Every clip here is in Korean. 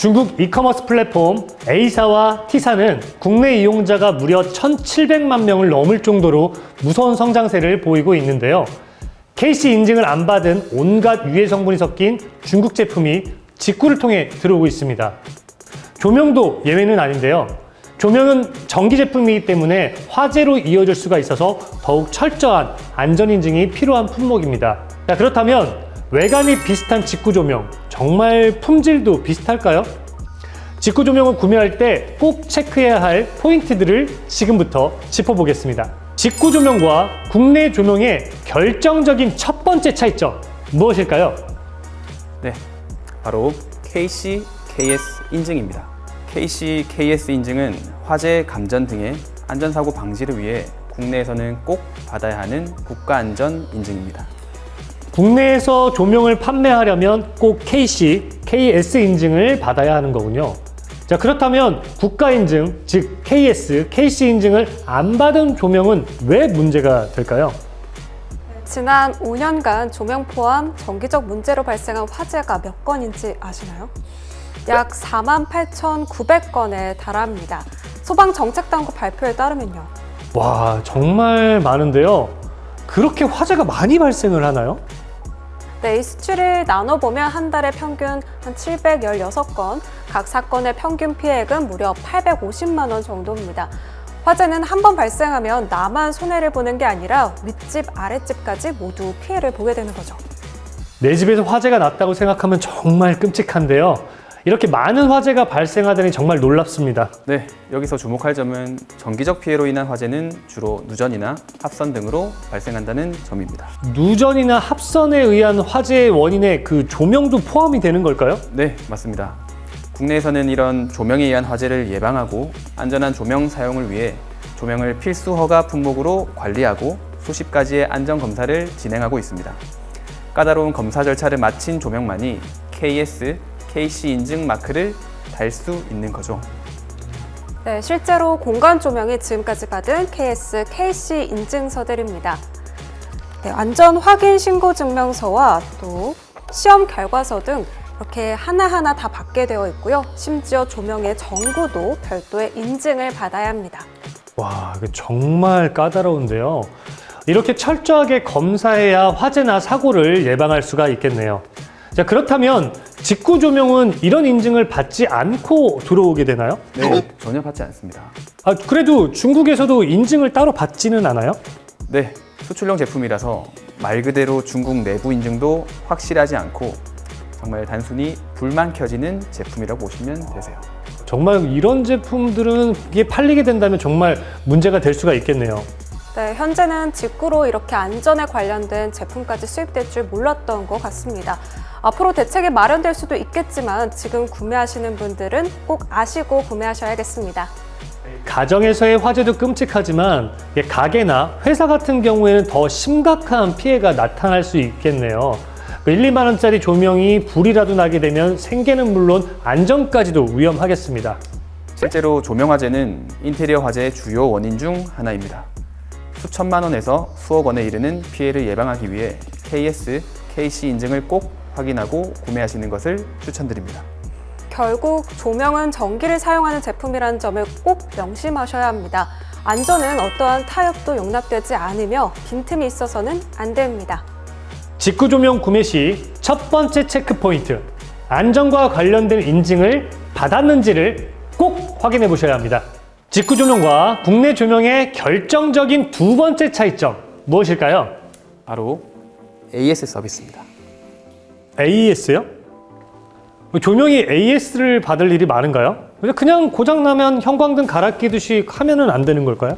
중국 이커머스 플랫폼 A사와 T사는 국내 이용자가 무려 1,700만 명을 넘을 정도로 무서운 성장세를 보이고 있는데요. KC 인증을 안 받은 온갖 유해 성분이 섞인 중국 제품이 직구를 통해 들어오고 있습니다. 조명도 예외는 아닌데요. 조명은 전기 제품이기 때문에 화재로 이어질 수가 있어서 더욱 철저한 안전인증이 필요한 품목입니다. 자, 그렇다면 외관이 비슷한 직구 조명, 정말 품질도 비슷할까요? 직구 조명을 구매할 때 꼭 체크해야 할 포인트들을 지금부터 짚어보겠습니다. 직구 조명과 국내 조명의 결정적인 첫 번째 차이점, 무엇일까요? 네, 바로 KC, KS 인증입니다. KC, KS 인증은 화재, 감전 등의 안전사고 방지를 위해 국내에서는 꼭 받아야 하는 국가안전 인증입니다. 국내에서 조명을 판매하려면 꼭 KC, KS 인증을 받아야 하는 거군요. 자, 그렇다면 국가인증, 즉 KS, KC 인증을 안 받은 조명은 왜 문제가 될까요? 지난 5년간 조명 포함 정기적 문제로 발생한 화재가 몇 건인지 아시나요? 약 48,900건에 달합니다. 소방정책당국 발표에 따르면요. 와, 정말 많은데요. 그렇게 화재가 많이 발생을 하나요? 네, 이 수치를 나눠보면 한 달에 평균 한 716건, 각 사건의 평균 피해액은 무려 850만 원 정도입니다. 화재는 한 번 발생하면 나만 손해를 보는 게 아니라 윗집, 아랫집까지 모두 피해를 보게 되는 거죠. 내 집에서 화재가 났다고 생각하면 정말 끔찍한데요. 이렇게 많은 화재가 발생하다니 정말 놀랍습니다. 네, 여기서 주목할 점은 정기적 피해로 인한 화재는 주로 누전이나 합선 등으로 발생한다는 점입니다. 누전이나 합선에 의한 화재의 원인에 그 조명도 포함이 되는 걸까요? 네, 맞습니다. 국내에서는 이런 조명에 의한 화재를 예방하고 안전한 조명 사용을 위해 조명을 필수 허가 품목으로 관리하고 수십 가지의 안전 검사를 진행하고 있습니다. 까다로운 검사 절차를 마친 조명만이 KS, KC 인증 마크를 달 수 있는 거죠. 네, 실제로 공간 조명이 지금까지 받은 KS, KC 인증서들입니다. 네, 안전 확인 신고 증명서와 또 시험 결과서 등 이렇게 하나하나 다 받게 되어 있고요. 심지어 조명의 전구도 별도의 인증을 받아야 합니다. 와, 이거 정말 까다로운데요. 이렇게 철저하게 검사해야 화재나 사고를 예방할 수가 있겠네요. 자, 그렇다면 직구 조명은 이런 인증을 받지 않고 들어오게 되나요? 네, 전혀 받지 않습니다. 아, 그래도 중국에서도 인증을 따로 받지는 않아요? 네, 수출용 제품이라서 말 그대로 중국 내부 인증도 확실하지 않고 정말 단순히 불만 켜지는 제품이라고 보시면 되세요. 정말 이런 제품들은 이게 팔리게 된다면 정말 문제가 될 수가 있겠네요. 네, 현재는 직구로 이렇게 안전에 관련된 제품까지 수입될 줄 몰랐던 것 같습니다. 앞으로 대책이 마련될 수도 있겠지만 지금 구매하시는 분들은 꼭 아시고 구매하셔야겠습니다. 가정에서의 화재도 끔찍하지만 가게나 회사 같은 경우에는 더 심각한 피해가 나타날 수 있겠네요. 1, 2만 원짜리 조명이 불이라도 나게 되면 생계는 물론 안전까지도 위험하겠습니다. 실제로 조명 화재는 인테리어 화재의 주요 원인 중 하나입니다. 수천만 원에서 수억 원에 이르는 피해를 예방하기 위해 KS, KC 인증을 꼭 확인하고 구매하시는 것을 추천드립니다. 결국 조명은 전기를 사용하는 제품이라는 점을 꼭 명심하셔야 합니다. 안전은 어떠한 타협도 용납되지 않으며 빈틈이 있어서는 안 됩니다. 직구 조명 구매 시 첫 번째 체크 포인트, 안전과 관련된 인증을 받았는지를 꼭 확인해 보셔야 합니다. 직구 조명과 국내 조명의 결정적인 두 번째 차이점, 무엇일까요? 바로 AS 서비스입니다. AS요? 조명이 AS를 받을 일이 많은가요? 그냥 고장나면 형광등 갈아 끼듯이 하면은 안 되는 걸까요?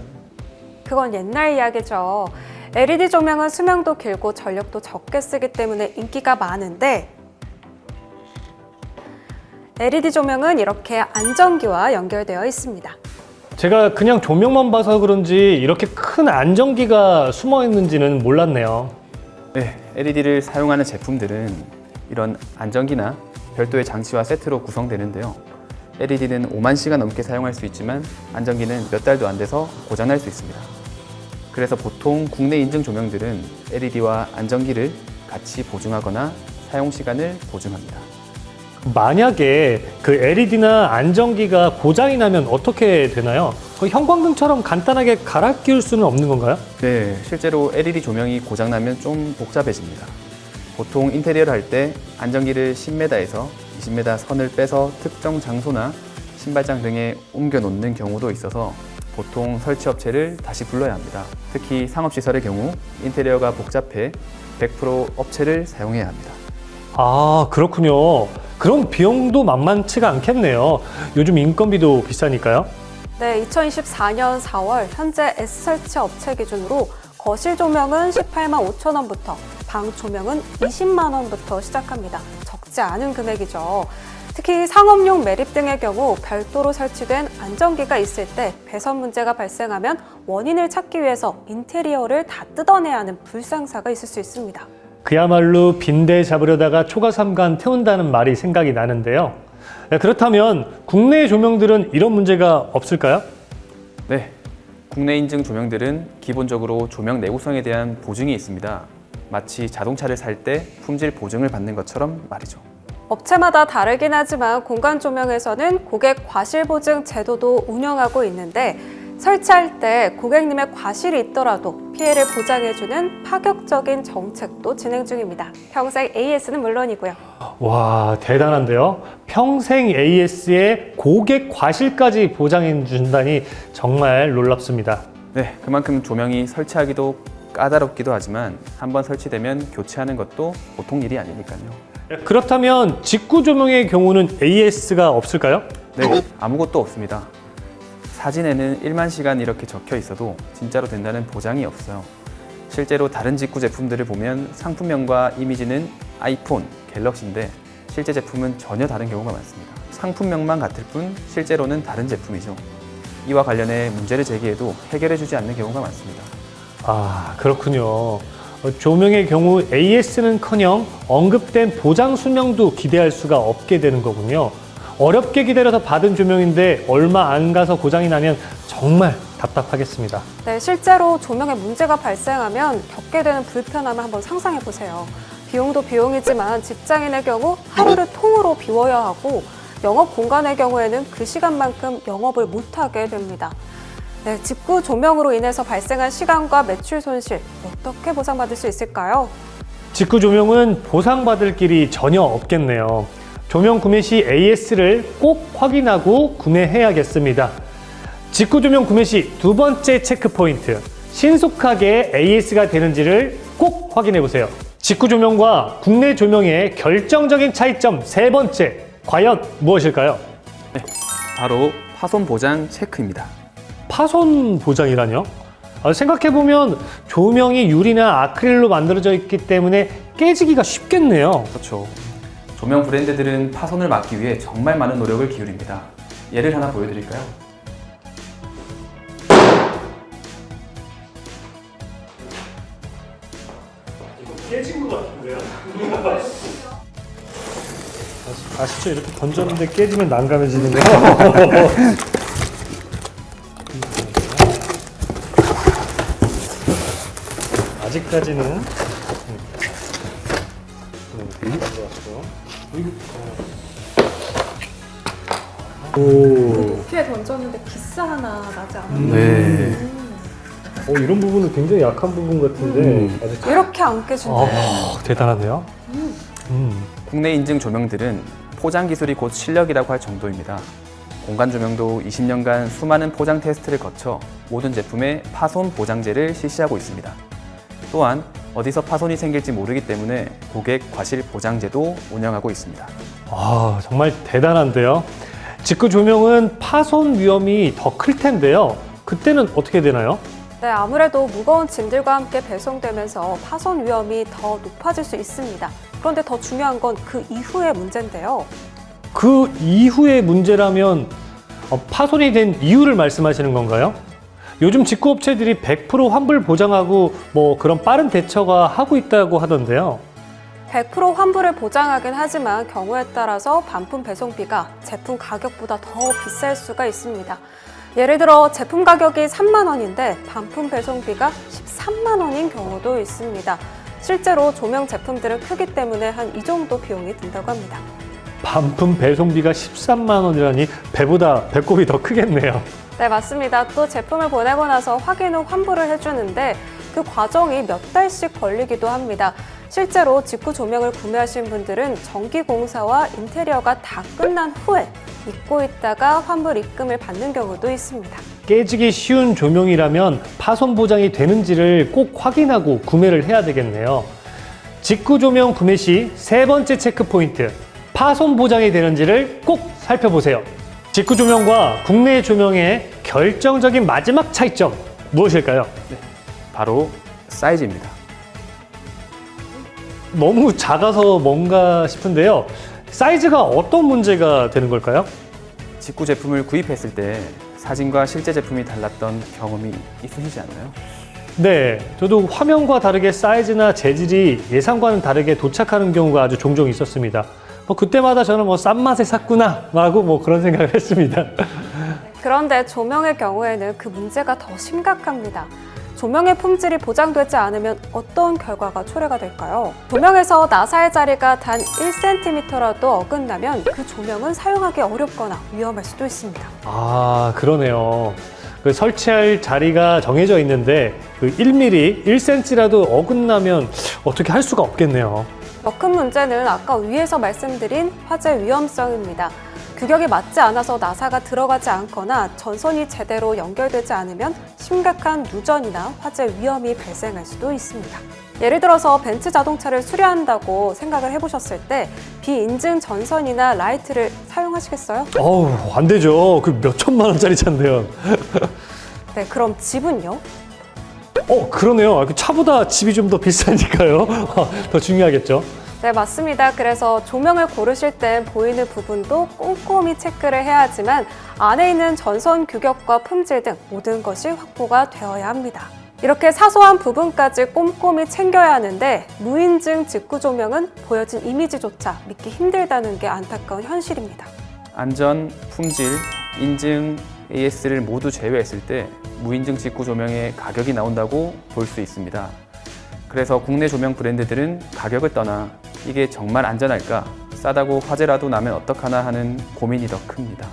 그건 옛날 이야기죠. LED 조명은 수명도 길고 전력도 적게 쓰기 때문에 인기가 많은데 LED 조명은 이렇게 안전기와 연결되어 있습니다. 제가 그냥 조명만 봐서 그런지 이렇게 큰 안전기가 숨어 있는지는 몰랐네요. 네, LED를 사용하는 제품들은 이런 안전기나 별도의 장치와 세트로 구성되는데요. LED는 5만 시간 넘게 사용할 수 있지만 안전기는 몇 달도 안 돼서 고장날 수 있습니다. 그래서 보통 국내 인증 조명들은 LED와 안전기를 같이 보증하거나 사용 시간을 보증합니다. 만약에 그 LED나 안전기가 고장이 나면 어떻게 되나요? 그 형광등처럼 간단하게 갈아 끼울 수는 없는 건가요? 네, 실제로 LED 조명이 고장나면 좀 복잡해집니다. 보통 인테리어를 할 때 안전기를 10m에서 20m 선을 빼서 특정 장소나 신발장 등에 옮겨 놓는 경우도 있어서 보통 설치업체를 다시 불러야 합니다. 특히 상업시설의 경우 인테리어가 복잡해 100% 업체를 사용해야 합니다. 아, 그렇군요. 그럼 비용도 만만치가 않겠네요. 요즘 인건비도 비싸니까요. 네, 2024년 4월 현재 S설치 업체 기준으로 거실 조명은 18만 5천 원부터 방 조명은 20만 원부터 시작합니다. 적지 않은 금액이죠. 특히 상업용 매립 등의 경우 별도로 설치된 안전기가 있을 때 배선 문제가 발생하면 원인을 찾기 위해서 인테리어를 다 뜯어내야 하는 불상사가 있을 수 있습니다. 그야말로 빈대 잡으려다가 초가삼간 태운다는 말이 생각이 나는데요. 그렇다면 국내 조명들은 이런 문제가 없을까요? 네, 국내 인증 조명들은 기본적으로 조명 내구성에 대한 보증이 있습니다. 마치 자동차를 살 때 품질 보증을 받는 것처럼 말이죠. 업체마다 다르긴 하지만 공간 조명에서는 고객 과실 보증 제도도 운영하고 있는데 설치할 때 고객님의 과실이 있더라도 피해를 보장해주는 파격적인 정책도 진행 중입니다. 평생 AS는 물론이고요. 와, 대단한데요. 평생 AS에 고객 과실까지 보장해 준다니 정말 놀랍습니다. 네, 그만큼 조명이 설치하기도 까다롭기도 하지만 한번 설치되면 교체하는 것도 보통 일이 아니니까요. 그렇다면 직구 조명의 경우는 AS가 없을까요? 네, 아무것도 없습니다. 사진에는 1만 시간 이렇게 적혀 있어도 진짜로 된다는 보장이 없어요. 실제로 다른 직구 제품들을 보면 상품명과 이미지는 아이폰, 갤럭시인데 실제 제품은 전혀 다른 경우가 많습니다. 상품명만 같을 뿐 실제로는 다른 제품이죠. 이와 관련해 문제를 제기해도 해결해주지 않는 경우가 많습니다. 아, 그렇군요. 조명의 경우 AS는커녕 언급된 보장 수명도 기대할 수가 없게 되는 거군요. 어렵게 기다려서 받은 조명인데 얼마 안 가서 고장이 나면 정말 답답하겠습니다. 네, 실제로 조명에 문제가 발생하면 겪게 되는 불편함을 한번 상상해 보세요. 비용도 비용이지만 직장인의 경우 하루를 통으로 비워야 하고 영업 공간의 경우에는 그 시간만큼 영업을 못하게 됩니다. 네, 직구 조명으로 인해서 발생한 시간과 매출 손실 어떻게 보상받을 수 있을까요? 직구 조명은 보상받을 길이 전혀 없겠네요. 조명 구매 시 AS를 꼭 확인하고 구매해야겠습니다. 직구 조명 구매 시 두 번째 체크 포인트, 신속하게 AS가 되는지를 꼭 확인해 보세요. 직구 조명과 국내 조명의 결정적인 차이점 세 번째, 과연 무엇일까요? 바로 파손 보장 체크입니다. 파손 보장이라뇨? 생각해보면 조명이 유리나 아크릴로 만들어져 있기 때문에 깨지기가 쉽겠네요. 그렇죠. 조명 브랜드들은 파손을 막기 위해 정말 많은 노력을 기울입니다. 예를 하나 보여드릴까요? 깨진 것 같은데요? 아시죠? 이렇게 던졌는데 깨지면 난감해지는 거. 아직까지는 오. 높게 던졌는데 기스 하나 나지 않았나요? 네. 이런 부분은 굉장히 약한 부분 같은데 아직 이렇게 안 깨진대요. 대단하네요. 국내 인증 조명들은 포장 기술이 곧 실력이라고 할 정도입니다. 공간 조명도 20년간 수많은 포장 테스트를 거쳐 모든 제품에 파손 보장제를 실시하고 있습니다. 또한 어디서 파손이 생길지 모르기 때문에 고객 과실 보장제도 운영하고 있습니다. 아, 정말 대단한데요. 직구 조명은 파손 위험이 더 클 텐데요. 그때는 어떻게 되나요? 네, 아무래도 무거운 짐들과 함께 배송되면서 파손 위험이 더 높아질 수 있습니다. 그런데 더 중요한 건 그 이후의 문제인데요. 그 이후의 문제라면 파손이 된 이유를 말씀하시는 건가요? 요즘 직구업체들이 100% 환불 보장하고 그런 빠른 대처가 하고 있다고 하던데요. 100% 환불을 보장하긴 하지만 경우에 따라서 반품 배송비가 제품 가격보다 더 비쌀 수가 있습니다. 예를 들어 제품 가격이 3만 원인데 반품 배송비가 13만 원인 경우도 있습니다. 실제로 조명 제품들은 크기 때문에 한 이 정도 비용이 든다고 합니다. 반품 배송비가 13만 원이라니 배보다 배꼽이 더 크겠네요. 네, 맞습니다. 또 제품을 보내고 나서 확인 후 환불을 해주는데 그 과정이 몇 달씩 걸리기도 합니다. 실제로 직구 조명을 구매하신 분들은 전기공사와 인테리어가 다 끝난 후에 잊고 있다가 환불 입금을 받는 경우도 있습니다. 깨지기 쉬운 조명이라면 파손 보장이 되는지를 꼭 확인하고 구매를 해야 되겠네요. 직구 조명 구매 시 세 번째 체크 포인트, 파손 보장이 되는지를 꼭 살펴보세요. 직구 조명과 국내 조명의 결정적인 마지막 차이점 무엇일까요? 바로 사이즈입니다. 너무 작아서 뭔가 싶은데요. 사이즈가 어떤 문제가 되는 걸까요? 직구 제품을 구입했을 때 사진과 실제 제품이 달랐던 경험이 있으시지 않나요? 네, 저도 화면과 다르게 사이즈나 재질이 예상과는 다르게 도착하는 경우가 아주 종종 있었습니다. 그때마다 저는 싼 맛에 샀구나 하고 그런 생각을 했습니다. 그런데 조명의 경우에는 그 문제가 더 심각합니다. 조명의 품질이 보장되지 않으면 어떤 결과가 초래가 될까요? 조명에서 나사의 자리가 단 1cm라도 어긋나면 그 조명은 사용하기 어렵거나 위험할 수도 있습니다. 아, 그러네요. 설치할 자리가 정해져 있는데 1mm, 1cm라도 어긋나면 어떻게 할 수가 없겠네요. 더 큰 문제는 아까 위에서 말씀드린 화재 위험성입니다. 규격이 맞지 않아서 나사가 들어가지 않거나 전선이 제대로 연결되지 않으면 심각한 누전이나 화재 위험이 발생할 수도 있습니다. 예를 들어서 벤츠 자동차를 수리한다고 생각을 해보셨을 때 비인증 전선이나 라이트를 사용하시겠어요? 안 되죠. 몇 천만 원짜리 차인데요. 네, 그럼 집은요? 그러네요. 차보다 집이 좀 더 비싸니까요. 더 중요하겠죠. 네, 맞습니다. 그래서 조명을 고르실 땐 보이는 부분도 꼼꼼히 체크를 해야 하지만 안에 있는 전선 규격과 품질 등 모든 것이 확보가 되어야 합니다. 이렇게 사소한 부분까지 꼼꼼히 챙겨야 하는데 무인증 직구 조명은 보여진 이미지조차 믿기 힘들다는 게 안타까운 현실입니다. 안전, 품질, 인증, AS를 모두 제외했을 때 무인증 직구 조명의 가격이 나온다고 볼 수 있습니다. 그래서 국내 조명 브랜드들은 가격을 떠나 이게 정말 안전할까? 싸다고 화재라도 나면 어떡하나 하는 고민이 더 큽니다.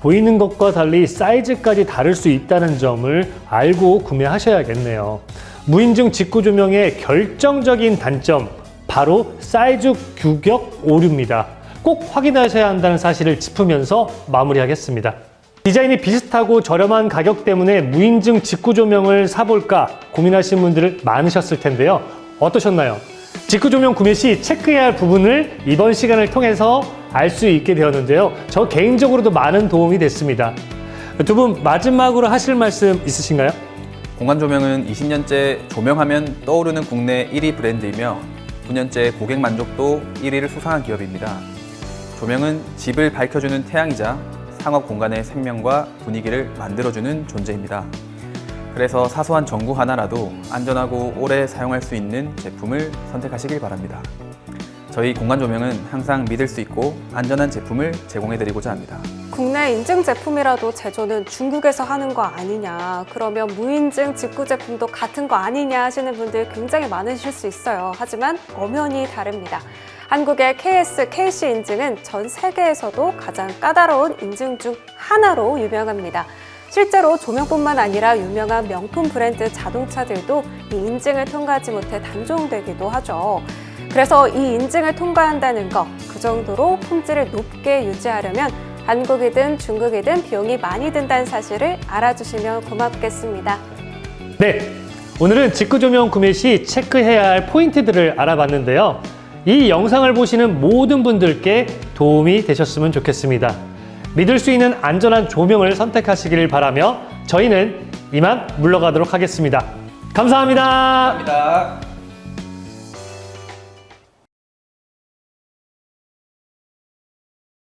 보이는 것과 달리 사이즈까지 다를 수 있다는 점을 알고 구매하셔야겠네요. 무인증 직구 조명의 결정적인 단점, 바로 사이즈 규격 오류입니다. 꼭 확인하셔야 한다는 사실을 짚으면서 마무리하겠습니다. 디자인이 비슷하고 저렴한 가격 때문에 무인증 직구 조명을 사볼까 고민하신 분들 많으셨을 텐데요. 어떠셨나요? 직구 조명 구매 시 체크해야 할 부분을 이번 시간을 통해서 알 수 있게 되었는데요. 저 개인적으로도 많은 도움이 됐습니다. 두 분 마지막으로 하실 말씀 있으신가요? 공간 조명은 20년째 조명하면 떠오르는 국내 1위 브랜드이며 9년째 고객 만족도 1위를 수상한 기업입니다. 조명은 집을 밝혀주는 태양이자 상업 공간의 생명과 분위기를 만들어주는 존재입니다. 그래서 사소한 전구 하나라도 안전하고 오래 사용할 수 있는 제품을 선택하시길 바랍니다. 저희 공간 조명은 항상 믿을 수 있고 안전한 제품을 제공해드리고자 합니다. 국내 인증 제품이라도 제조는 중국에서 하는 거 아니냐, 그러면 무인증 직구 제품도 같은 거 아니냐 하시는 분들 굉장히 많으실 수 있어요. 하지만 엄연히 다릅니다. 한국의 KS, KC 인증은 전 세계에서도 가장 까다로운 인증 중 하나로 유명합니다. 실제로 조명뿐만 아니라 유명한 명품 브랜드 자동차들도 이 인증을 통과하지 못해 단종되기도 하죠. 그래서 이 인증을 통과한다는 거, 그 정도로 품질을 높게 유지하려면 한국이든 중국이든 비용이 많이 든다는 사실을 알아주시면 고맙겠습니다. 네, 오늘은 직구 조명 구매 시 체크해야 할 포인트들을 알아봤는데요. 이 영상을 보시는 모든 분들께 도움이 되셨으면 좋겠습니다. 믿을 수 있는 안전한 조명을 선택하시기를 바라며 저희는 이만 물러가도록 하겠습니다. 감사합니다. 감사합니다.